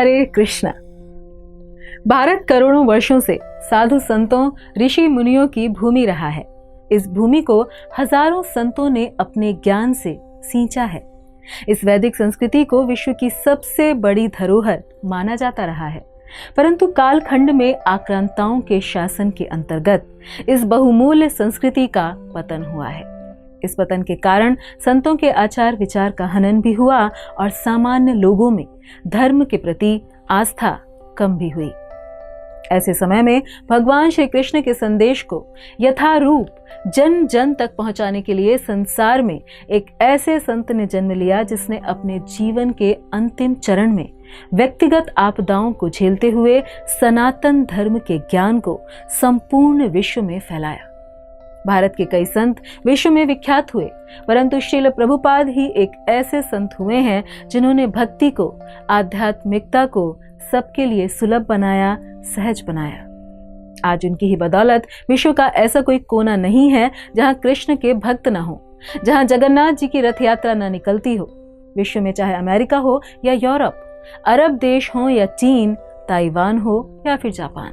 हरे कृष्णा। भारत करोड़ों वर्षों से साधु संतों, ऋषि मुनियों की भूमि रहा है। इस भूमि को हजारों संतों ने अपने ज्ञान से सींचा है। इस वैदिक संस्कृति को विश्व की सबसे बड़ी धरोहर माना जाता रहा है। परंतु कालखंड में आक्रांताओं के शासन के अंतर्गत इस बहुमूल्य संस्कृति का पतन हुआ है। इस पतन के कारण संतों के आचार विचार का हनन भी हुआ और सामान्य लोगों में धर्म के प्रति आस्था कम भी हुई। ऐसे समय में भगवान श्री कृष्ण के संदेश को यथारूप जन जन तक पहुंचाने के लिए संसार में एक ऐसे संत ने जन्म लिया जिसने अपने जीवन के अंतिम चरण में व्यक्तिगत आपदाओं को झेलते हुए सनातन धर्म के ज्ञान को संपूर्ण विश्व में फैलाया। भारत के कई संत विश्व में विख्यात हुए, परंतु श्रील प्रभुपाद ही एक ऐसे संत हुए हैं जिन्होंने भक्ति को, आध्यात्मिकता को सबके लिए सुलभ बनाया, सहज बनाया। आज उनकी ही बदौलत विश्व का ऐसा कोई कोना नहीं है जहां कृष्ण के भक्त न हो, जहां जगन्नाथ जी की रथ यात्रा न निकलती हो। विश्व में चाहे अमेरिका हो या यूरोप, अरब देश हो या चीन, ताइवान हो या फिर जापान,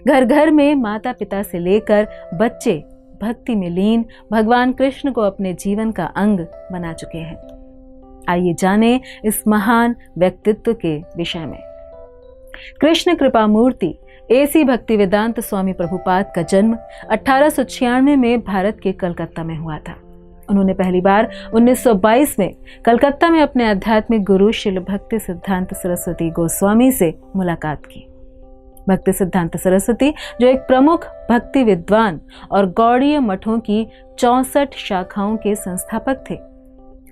घर घर में माता पिता से लेकर बच्चे भक्ति में लीन भगवान कृष्ण को अपने जीवन का अंग बना चुके हैं। आइए जानें इस महान व्यक्तित्व के विषय में। कृष्ण कृपा मूर्ति एसी भक्तिवेदांत स्वामी प्रभुपाद का जन्म 1896 में भारत के कलकत्ता में हुआ था। उन्होंने पहली बार 1922 में कलकत्ता में अपने आध्यात्मिक गुरु श्रील भक्ति सिद्धांत सरस्वती गोस्वामी से मुलाकात की। भक्ति सिद्धांत सरस्वती जो एक प्रमुख भक्ति विद्वान और गौड़ीय मठों की 64 शाखाओं के संस्थापक थे।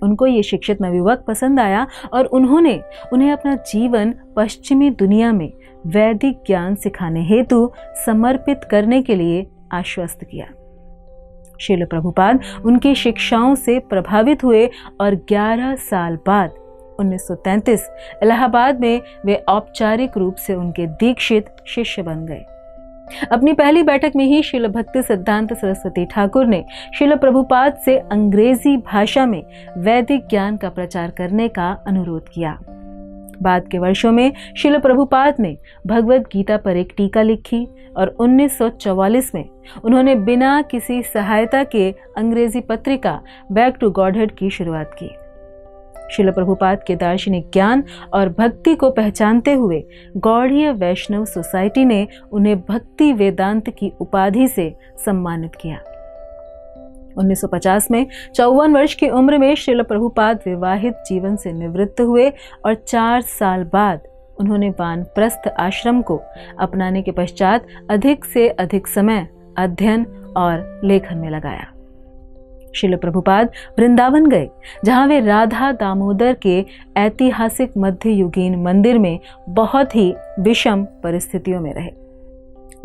उनको ये शिक्षित नवयुवक पसंद आया और उन्होंने उन्हें अपना जीवन पश्चिमी दुनिया में वैदिक ज्ञान सिखाने हेतु समर्पित करने के लिए आश्वस्त किया। श्रील प्रभुपाद उनकी शिक्षाओं से प्रभावित हुए और 11 साल बाद 1933 इलाहाबाद में वे औपचारिक रूप से उनके दीक्षित शिष्य बन गए। अपनी पहली बैठक में ही श्रील भक्ति सिद्धांत सरस्वती ठाकुर ने श्रील प्रभुपाद से अंग्रेजी भाषा में वैदिक ज्ञान का प्रचार करने का अनुरोध किया। बाद के वर्षों में श्रील प्रभुपाद ने भगवद गीता पर एक टीका लिखी और 1944 में उन्होंने बिना किसी सहायता के अंग्रेजी पत्रिका बैक टू गॉडहेड की शुरुआत की। श्रील प्रभुपाद के दार्शनिक ज्ञान और भक्ति को पहचानते हुए गौड़ीय वैष्णव सोसाइटी ने उन्हें भक्ति वेदांत की उपाधि से सम्मानित किया। 1950 में 54 वर्ष की उम्र में श्रील प्रभुपाद विवाहित जीवन से निवृत्त हुए और 4 साल बाद उन्होंने वानप्रस्थ आश्रम को अपनाने के पश्चात अधिक से अधिक समय अध्ययन और लेखन में लगाया। श्रील प्रभुपाद वृंदावन गए, जहां वे राधा दामोदर के ऐतिहासिक मध्ययुगीन मंदिर में बहुत ही विषम परिस्थितियों में रहे,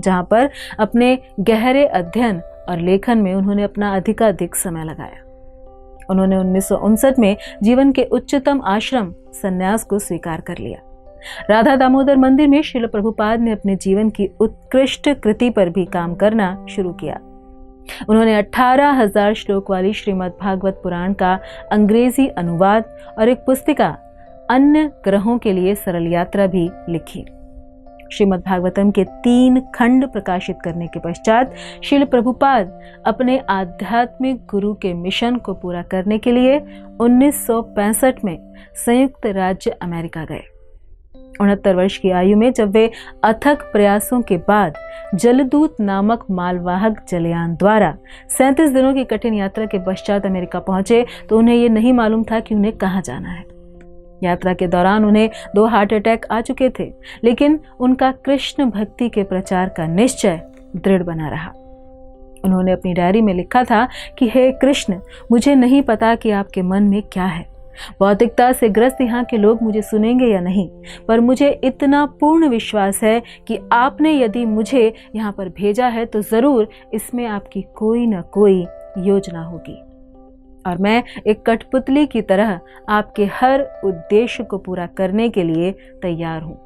जहां पर अपने गहरे अध्ययन और लेखन में उन्होंने अपना अधिकाधिक समय लगाया। उन्होंने 1959 में जीवन के उच्चतम आश्रम सन्यास को स्वीकार कर लिया। राधा दामोदर मंदिर में श्रील प्रभुपाद ने अपने जीवन की उत्कृष्ट कृति पर भी काम करना शुरू किया। उन्होंने 18,000 श्लोक वाली श्रीमद् भागवत पुराण का अंग्रेजी अनुवाद और एक पुस्तिका अन्य ग्रहों के लिए सरल यात्रा भी लिखी। श्रीमद् भागवतम के 3 खंड प्रकाशित करने के पश्चात श्रील प्रभुपाद अपने आध्यात्मिक गुरु के मिशन को पूरा करने के लिए 1965 में संयुक्त राज्य अमेरिका गए। 69 वर्ष की आयु में जब वे अथक प्रयासों के बाद जलदूत नामक मालवाहक जलयान द्वारा 37 दिनों की कठिन यात्रा के पश्चात अमेरिका पहुंचे तो उन्हें यह नहीं मालूम था कि उन्हें कहां जाना है। यात्रा के दौरान उन्हें 2 हार्ट अटैक आ चुके थे, लेकिन उनका कृष्ण भक्ति के प्रचार का निश्चय दृढ़ बना रहा। उन्होंने अपनी डायरी में लिखा था कि हे कृष्ण, मुझे नहीं पता कि आपके मन में क्या है। भौतिकता से ग्रस्त यहाँ के लोग मुझे सुनेंगे या नहीं, पर मुझे इतना पूर्ण विश्वास है कि आपने यदि मुझे यहाँ पर भेजा है तो जरूर इसमें आपकी कोई न कोई योजना होगी और मैं एक कठपुतली की तरह आपके हर उद्देश्य को पूरा करने के लिए तैयार हूँ।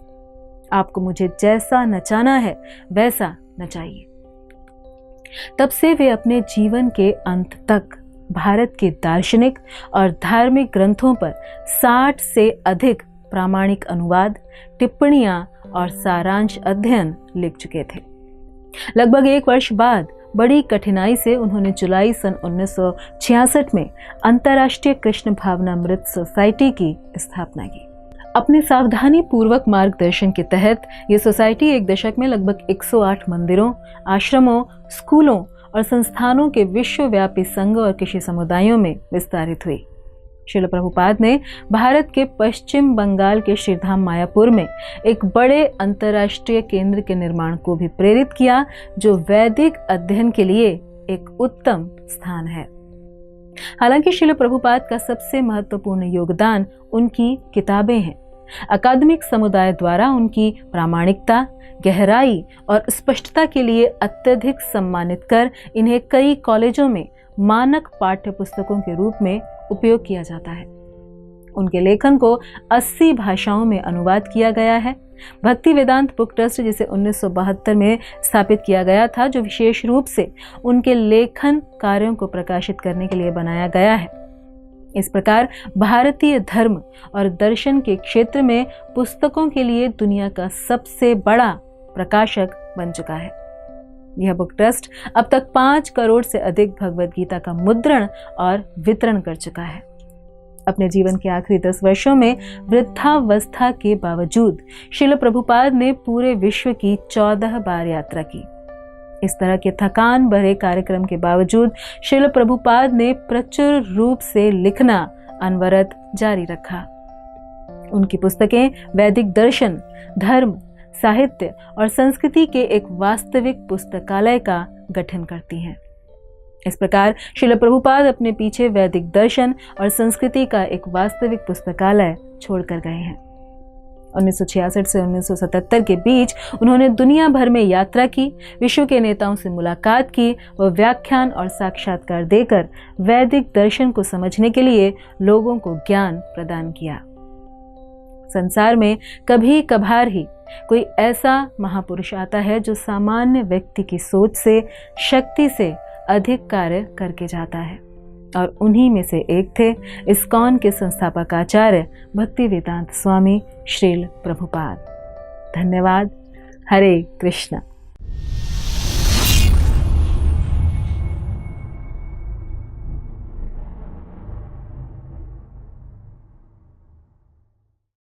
आपको मुझे जैसा नचाना है वैसा नचाइए। तब से वे अपने जीवन के अंत तक भारत के दार्शनिक और धार्मिक ग्रंथों पर 60 से अधिक प्रामाणिक अनुवाद, टिप्पणियां और सारांश अध्ययन लिख चुके थे। लगभग 1 वर्ष बाद बड़ी कठिनाई से उन्होंने जुलाई सन 1966 में अंतर्राष्ट्रीय कृष्ण भावनामृत सोसाइटी की स्थापना की। अपने सावधानी पूर्वक मार्गदर्शन के तहत ये सोसाइटी 1 दशक में लगभग 108 मंदिरों, आश्रमों, स्कूलों और संस्थानों के विश्वव्यापी संघ और कृषि समुदायों में विस्तारित हुई। श्रील प्रभुपाद ने भारत के पश्चिम बंगाल के श्रीधाम मायापुर में एक बड़े अंतर्राष्ट्रीय केंद्र के निर्माण को भी प्रेरित किया, जो वैदिक अध्ययन के लिए एक उत्तम स्थान है। हालांकि श्रील प्रभुपाद का सबसे महत्वपूर्ण योगदान उनकी किताबें हैं। अकादमिक समुदाय द्वारा उनकी प्रामाणिकता, गहराई और स्पष्टता के लिए अत्यधिक सम्मानित कर इन्हें कई कॉलेजों में मानक पाठ्य पुस्तकों के रूप में उपयोग किया जाता है। उनके लेखन को 80 भाषाओं में अनुवाद किया गया है। भक्ति वेदांत बुक ट्रस्ट, जिसे 1972 में स्थापित किया गया था, जो विशेष रूप से उनके लेखन कार्यों को प्रकाशित करने के लिए बनाया गया है। इस प्रकार भारतीय धर्म और दर्शन के क्षेत्र में पुस्तकों के लिए दुनिया का सबसे बड़ा प्रकाशक बन चुका है। यह बुक ट्रस्ट अब तक 5 करोड़ से अधिक भगवद गीता का मुद्रण और वितरण कर चुका है। अपने जीवन के आखिरी 10 वर्षों में वृद्धावस्था के बावजूद श्रील प्रभुपाद ने पूरे विश्व की 14 बार यात्रा की। इस तरह के थकान भरे कार्यक्रम के बावजूद श्रील प्रभुपाद ने प्रचुर रूप से लिखना अनवरत जारी रखा। उनकी पुस्तकें वैदिक दर्शन, धर्म, साहित्य और संस्कृति के एक वास्तविक पुस्तकालय का गठन करती हैं। इस प्रकार श्रील प्रभुपाद अपने पीछे वैदिक दर्शन और संस्कृति का एक वास्तविक पुस्तकालय छोड़कर गए हैं। 1966 से 1977 के बीच उन्होंने दुनिया भर में यात्रा की, विश्व के नेताओं से मुलाकात की व व्याख्यान और साक्षात्कार देकर वैदिक दर्शन को समझने के लिए लोगों को ज्ञान प्रदान किया। संसार में कभी कभार ही कोई ऐसा महापुरुष आता है जो सामान्य व्यक्ति की सोच से, शक्ति से अधिक कार्य करके जाता है, और उन्हीं में से एक थे इस्कॉन के संस्थापक आचार्य भक्ति वेदांत स्वामी श्रील प्रभुपाद। धन्यवाद। हरे कृष्ण।